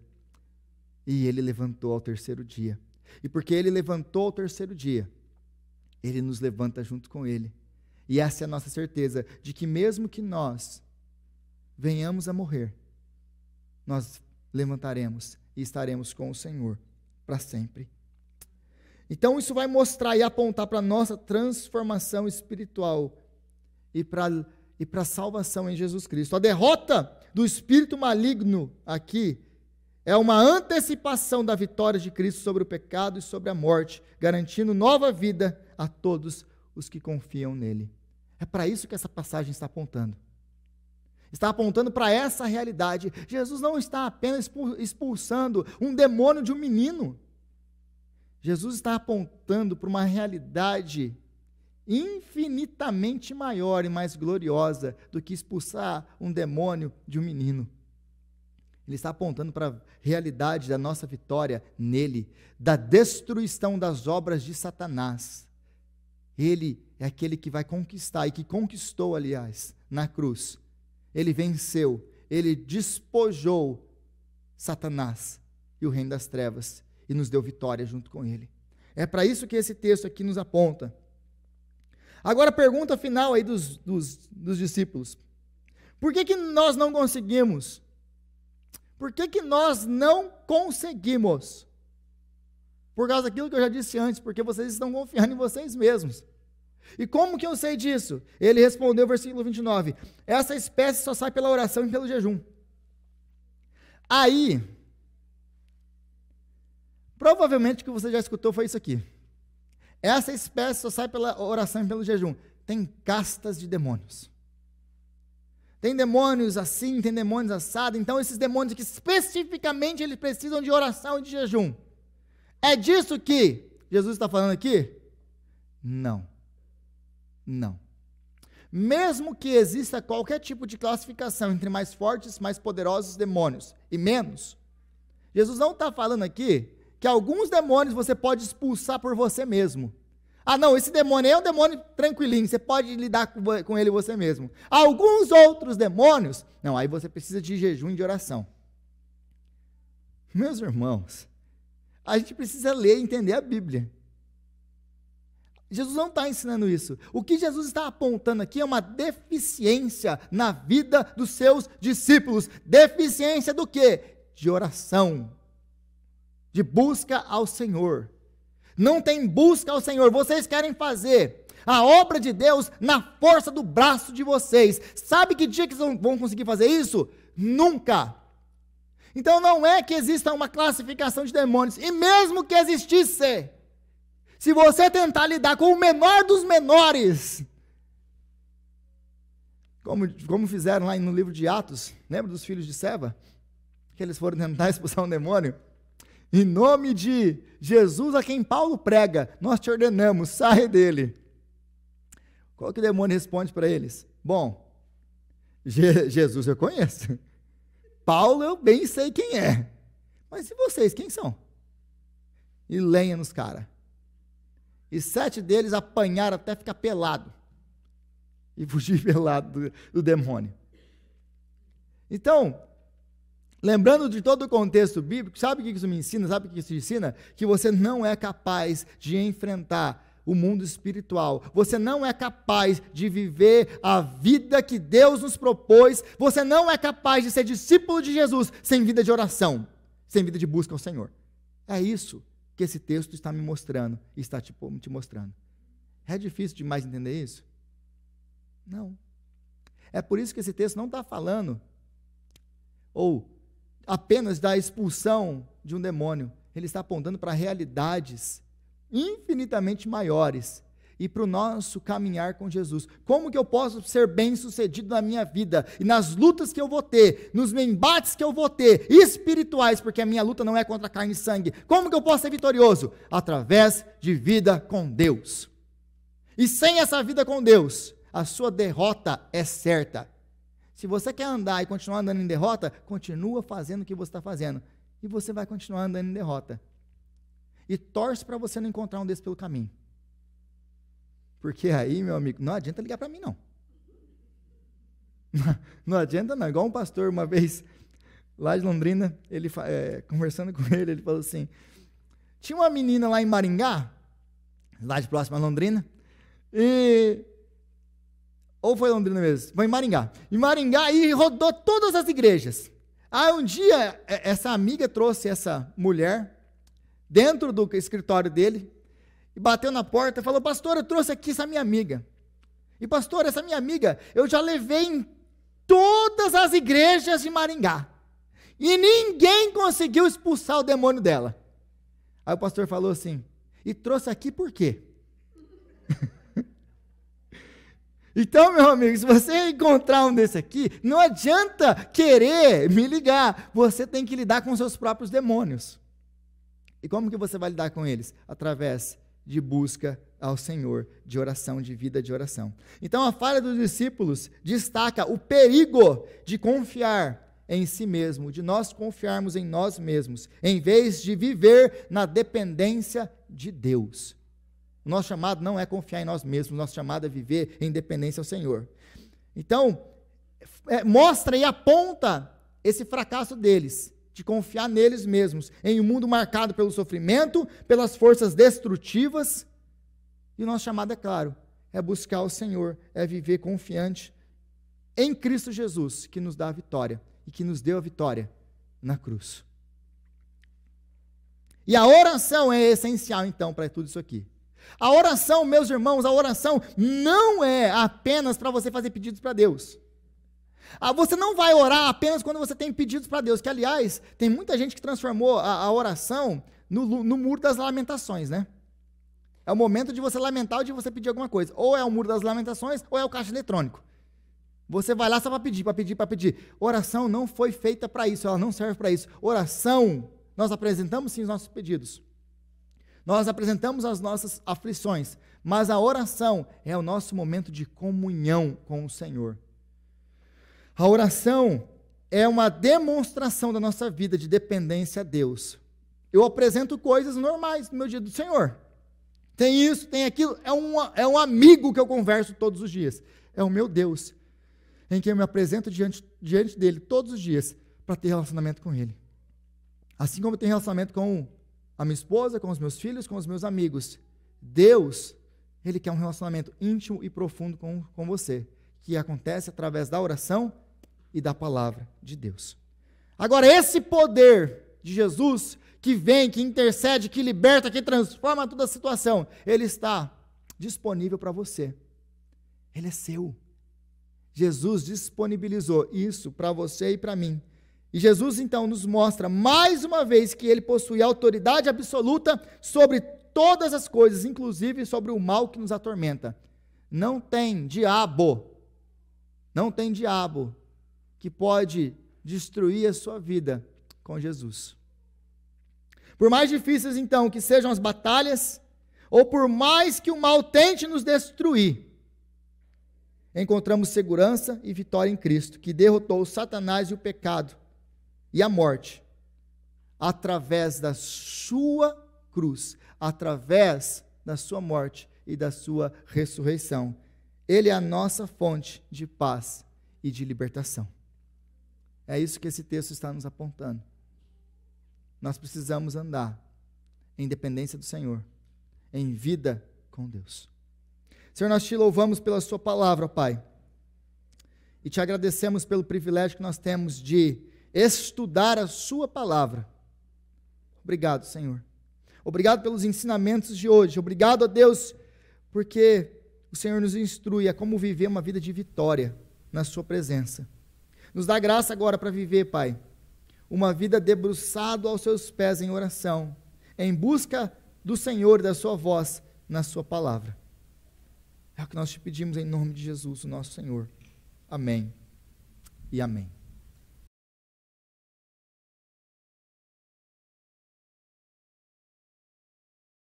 E ele levantou ao terceiro dia. E porque ele levantou ao terceiro dia, ele nos levanta junto com ele. E essa é a nossa certeza, de que mesmo que nós venhamos a morrer, nós levantaremos e estaremos com o Senhor para sempre. Então isso vai mostrar e apontar para a nossa transformação espiritual e para a salvação em Jesus Cristo. A derrota do espírito maligno aqui é uma antecipação da vitória de Cristo sobre o pecado e sobre a morte, garantindo nova vida a todos os que confiam nele. É para isso que essa passagem está apontando. Está apontando para essa realidade. Jesus não está apenas expulsando um demônio de um menino. Jesus está apontando para uma realidade infinitamente maior e mais gloriosa do que expulsar um demônio de um menino. Ele está apontando para a realidade da nossa vitória nele, da destruição das obras de Satanás. Ele é aquele que vai conquistar, e que conquistou, aliás, na cruz. Ele venceu, ele despojou Satanás e o reino das trevas e nos deu vitória junto com ele. É para isso que esse texto aqui nos aponta. Agora a pergunta final aí dos discípulos. Por que nós não conseguimos? Por que nós não conseguimos? Por causa daquilo que eu já disse antes, porque vocês estão confiando em vocês mesmos. E como que eu sei disso? Ele respondeu, versículo 29, essa espécie só sai pela oração e pelo jejum. Aí, provavelmente o que você já escutou foi isso aqui. Essa espécie só sai pela oração e pelo jejum. Tem castas de demônios. Tem demônios assim, tem demônios assados. Então esses demônios aqui, especificamente, eles precisam de oração e de jejum. É disso que Jesus está falando aqui? Não. Não. Mesmo que exista qualquer tipo de classificação entre mais fortes, mais poderosos demônios e menos, Jesus não está falando aqui que alguns demônios você pode expulsar por você mesmo. Ah, não, esse demônio é um demônio tranquilinho, você pode lidar com ele você mesmo. Alguns outros demônios, não, aí você precisa de jejum e de oração. Meus irmãos, a gente precisa ler e entender a Bíblia. Jesus não está ensinando isso. O que Jesus está apontando aqui é uma deficiência na vida dos seus discípulos. Deficiência do quê? De oração, de busca ao Senhor, não tem busca ao Senhor. Vocês querem fazer a obra de Deus na força do braço de vocês. Sabe que dia que vocês vão conseguir fazer isso? Nunca. Então não é que exista uma classificação de demônios, e mesmo que existisse, se você tentar lidar com o menor dos menores, como fizeram lá no livro de Atos, lembra dos filhos de Seva? Que eles foram tentar expulsar um demônio? Em nome de Jesus, a quem Paulo prega, nós te ordenamos, sai dele. Qual que o demônio responde para eles? Bom, Jesus eu conheço. Paulo eu bem sei quem é. Mas e vocês, quem são? E lenha nos caras. E 7 deles apanharam até ficar pelado. E fugir pelado do demônio. Então, lembrando de todo o contexto bíblico, sabe o que isso me ensina? Sabe o que isso ensina? Que você não é capaz de enfrentar o mundo espiritual. Você não é capaz de viver a vida que Deus nos propôs. Você não é capaz de ser discípulo de Jesus sem vida de oração, sem vida de busca ao Senhor. É isso que esse texto está me mostrando e está te mostrando. É difícil demais entender isso? Não. É por isso que esse texto não está falando ou apenas da expulsão de um demônio. Ele está apontando para realidades infinitamente maiores e para o nosso caminhar com Jesus. Como que eu posso ser bem-sucedido na minha vida e nas lutas que eu vou ter, nos embates que eu vou ter, espirituais, porque a minha luta não é contra carne e sangue. Como que eu posso ser vitorioso? Através de vida com Deus. E sem essa vida com Deus, a sua derrota é certa. Se você quer andar e continuar andando em derrota, continua fazendo o que você está fazendo. E você vai continuar andando em derrota. E torce para você não encontrar um desses pelo caminho. Porque aí, meu amigo, não adianta ligar para mim, não. Não adianta não. Igual um pastor, uma vez, lá de Londrina, ele conversando com ele, ele falou assim, tinha uma menina lá em Maringá, lá de próximo a Londrina, ou foi Londrina mesmo? Foi em Maringá. Em Maringá, e rodou todas as igrejas. Aí um dia, essa amiga trouxe essa mulher dentro do escritório dele, e bateu na porta e falou, pastor, eu trouxe aqui essa minha amiga. E pastor, essa minha amiga, eu já levei em todas as igrejas de Maringá. E ninguém conseguiu expulsar o demônio dela. Aí o pastor falou assim, e trouxe aqui por quê? Então, meu amigo, se você encontrar um desse aqui, não adianta querer me ligar, você tem que lidar com seus próprios demônios. E como que você vai lidar com eles? Através de busca ao Senhor, de oração, de vida de oração. Então, a falha dos discípulos destaca o perigo de confiar em si mesmo, de nós confiarmos em nós mesmos, em vez de viver na dependência de Deus. O nosso chamado não é confiar em nós mesmos, o nosso chamado é viver em dependência ao Senhor. Então, mostra e aponta esse fracasso deles, de confiar neles mesmos, em um mundo marcado pelo sofrimento, pelas forças destrutivas. E o nosso chamado, é claro, é buscar o Senhor, é viver confiante em Cristo Jesus, que nos dá a vitória, e que nos deu a vitória na cruz. E a oração é essencial, então, para tudo isso aqui. A oração, meus irmãos, a oração não é apenas para você fazer pedidos para Deus. Você não vai orar apenas quando você tem pedidos para Deus, que, aliás, tem muita gente que transformou a oração no muro das lamentações, né? É o momento de você lamentar ou de você pedir alguma coisa. Ou é o muro das lamentações, ou é o caixa eletrônico. Você vai lá só para pedir, para pedir, para pedir. Oração não foi feita para isso, ela não serve para isso. Oração, nós apresentamos sim os nossos pedidos. Nós apresentamos as nossas aflições, mas a oração é o nosso momento de comunhão com o Senhor. A oração é uma demonstração da nossa vida de dependência a Deus. Eu apresento coisas normais no meu dia do Senhor. Tem isso, tem aquilo, é um amigo que eu converso todos os dias. É o meu Deus, em que eu me apresento diante dele todos os dias para ter relacionamento com ele. Assim como eu tenho relacionamento com a minha esposa, com os meus filhos, com os meus amigos. Deus, Ele quer um relacionamento íntimo e profundo com você, que acontece através da oração e da palavra de Deus. Agora, esse poder de Jesus, que vem, que intercede, que liberta, que transforma toda a situação, ele está disponível para você. Ele é seu. Jesus disponibilizou isso para você e para mim. E Jesus, então, nos mostra mais uma vez que ele possui autoridade absoluta sobre todas as coisas, inclusive sobre o mal que nos atormenta. Não tem diabo que pode destruir a sua vida com Jesus. Por mais difíceis, então, que sejam as batalhas, ou por mais que o mal tente nos destruir, encontramos segurança e vitória em Cristo, que derrotou Satanás e o pecado e a morte, através da sua cruz, através da sua morte e da sua ressurreição. Ele é a nossa fonte de paz e de libertação. É isso que esse texto está nos apontando. Nós precisamos andar em dependência do Senhor, em vida com Deus. Senhor, nós te louvamos pela sua palavra, Pai, e te agradecemos pelo privilégio que nós temos de estudar a sua palavra. Obrigado, Senhor. Obrigado pelos ensinamentos de hoje. Obrigado a Deus, porque o Senhor nos instrui a como viver uma vida de vitória na sua presença. Nos dá graça agora para viver, Pai, uma vida debruçado aos seus pés em oração, em busca do Senhor e da sua voz na sua palavra. É o que nós te pedimos em nome de Jesus, o nosso Senhor. Amém e amém.